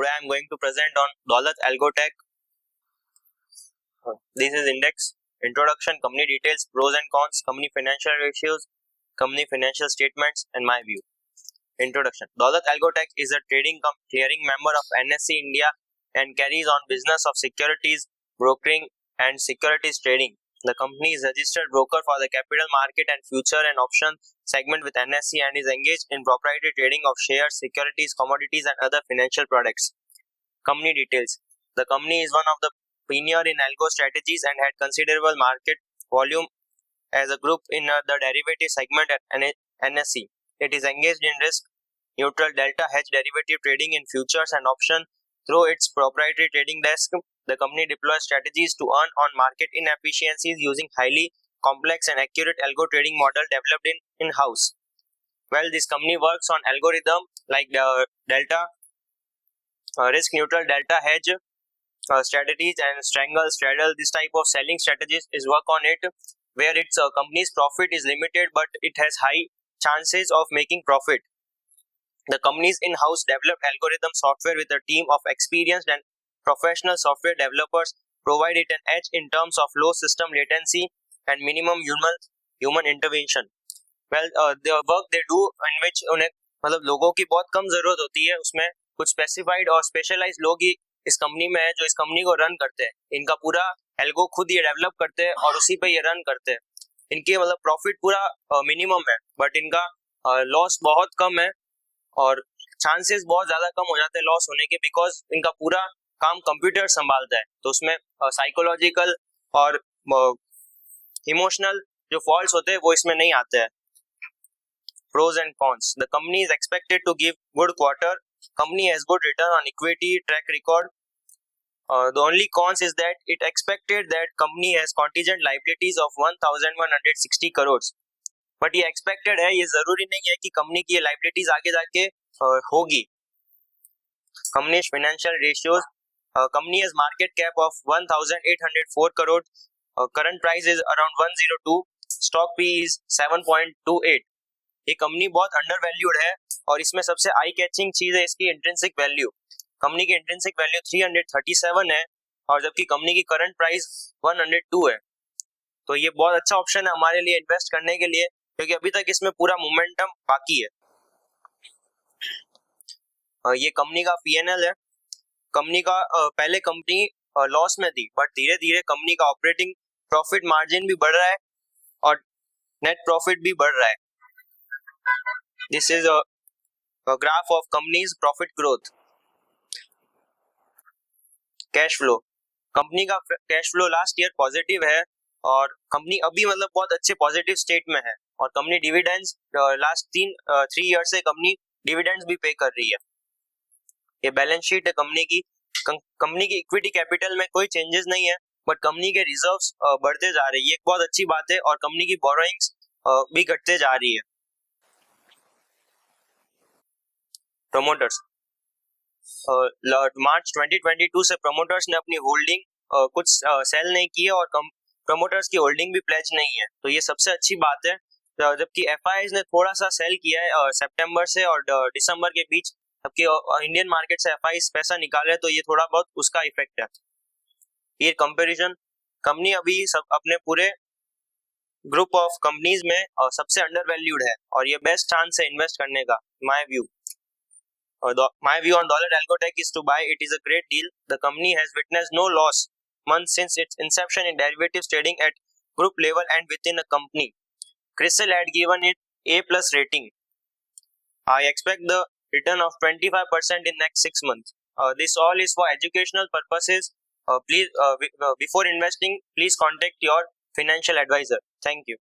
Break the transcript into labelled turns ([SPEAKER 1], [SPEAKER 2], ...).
[SPEAKER 1] Today I am going to present on Daulat Algotech. This is index, introduction, company details, pros and cons, company financial ratios, company financial statements, and my view. Introduction. Daulat Algotech is a clearing member of NSE India and carries on business of securities brokering and securities trading. The company is registered broker for the capital market and future and option segment with NSE and is engaged in proprietary trading of shares, securities, commodities, and other financial products. Company details. The company is one of the pioneer in algo strategies and had considerable market volume as a group in the derivative segment at NSE. It is engaged in risk neutral delta hedge derivative trading in futures and options through its proprietary trading desk. The company deploys strategies to earn on market inefficiencies using highly complex and accurate algo trading model developed in-house. Well, this company works on algorithm like the delta risk neutral delta hedge strategies and straddle. This type of selling strategies is work on it where its company's profit is limited but it has high chances of making profit. The company's in-house developed algorithm software with a team of experienced and professional software developers provide it an edge in terms of low system latency and minimum human intervention. Well, the work they do in which उन्हें मतलब लोगों की बहुत कम जरूरत होती है, उसमें कुछ स्पेसिफाइड और स्पेशलाइज लोग ही इस कंपनी में है जो इस कंपनी को रन करते हैं. इनका पूरा एल्गो खुद ये डेवलप करते हैं और उसी पे ये रन करते हैं. इनके मतलब प्रॉफिट पूरा मिनिमम है बट इनका लॉस बहुत कम है और चांसेस बहुत ज्यादा कम हो जाते हैं लॉस होने के बिकॉज इनका पूरा काम कंप्यूटर संभालता है. तो उसमें साइकोलॉजिकल और इमोशनल जो फॉल्ट्स होते हैं वो इसमें नहीं आते हैं. Pros and cons. The company is expected to give good quarter. Company has good return on equity track record. The only cons is that it expected that company has contingent liabilities of 1160 crores. But ये expected है, ये जरूरी नहीं है कि company की ये liabilities आगे जाके होगी. Company's financial ratios. Company has market cap of 1804 crore. Current price is around 102. Stock P is 7.28. ये कंपनी बहुत अंडर वैल्यूड है और इसमें सबसे आई कैचिंग चीज है इसकी इंट्रिंसिक वैल्यू. कंपनी की इंट्रिंसिक वैल्यू 337 है और जबकि कंपनी की करंट प्राइस 102 है. तो ये बहुत अच्छा ऑप्शन है हमारे लिए इन्वेस्ट करने के लिए क्योंकि अभी तक इसमें पूरा मोमेंटम बाकी है. ये कंपनी का P&L है. कंपनी का पहले कंपनी लॉस में थी बट धीरे धीरे कंपनी का ऑपरेटिंग प्रॉफिट मार्जिन भी बढ़ रहा है और नेट प्रॉफिट भी बढ़ रहा है. This is a graph of company's profit growth. Cash flow. Company का cash flow last year positive है और कंपनी अभी मतलब बहुत अच्छे पॉजिटिव स्टेट में है और कंपनी डिविडेंड्स लास्ट 3 ईयर से कंपनी डिविडेंड्स भी पे कर रही है. ये बैलेंस शीट है कंपनी की. कंपनी की इक्विटी कैपिटल में कोई चेंजेस नहीं है बट कंपनी के रिजर्व्स बढ़ते जा रही है. एक बहुत अच्छी बात है और कंपनी की बोरोइंग्स भी घटते जा रही है. प्रमोटर्स. मार्च 2022 से प्रमोटर्स ने अपनी होल्डिंग कुछ सेल नहीं की है और प्रमोटर्स की होल्डिंग भी प्लेज नहीं है. तो ये सबसे अच्छी बात है. जबकि एफआईआईज ने थोड़ा सा सेल किया है सितंबर से और दिसंबर के बीच, जबकि इंडियन मार्केट से एफआईआईज पैसा निकाले तो ये थोड़ा बहुत उसका इफेक्ट है. ये कंपैरिजन कंपनी अभी सब अपने पूरे ग्रुप ऑफ कंपनीज में सबसे अंडर वैल्यूड है और ये बेस्ट चांस है इन्वेस्ट करने का. My view. My view on Daulat Algotech is to buy. It is a great deal. The company has witnessed no loss month since its inception in derivatives trading at group level and within a company. CRISIL had given it A+ rating. I expect the return of 25% in next 6 months. This all is for educational purposes. Please, before investing, please contact your financial advisor. Thank you.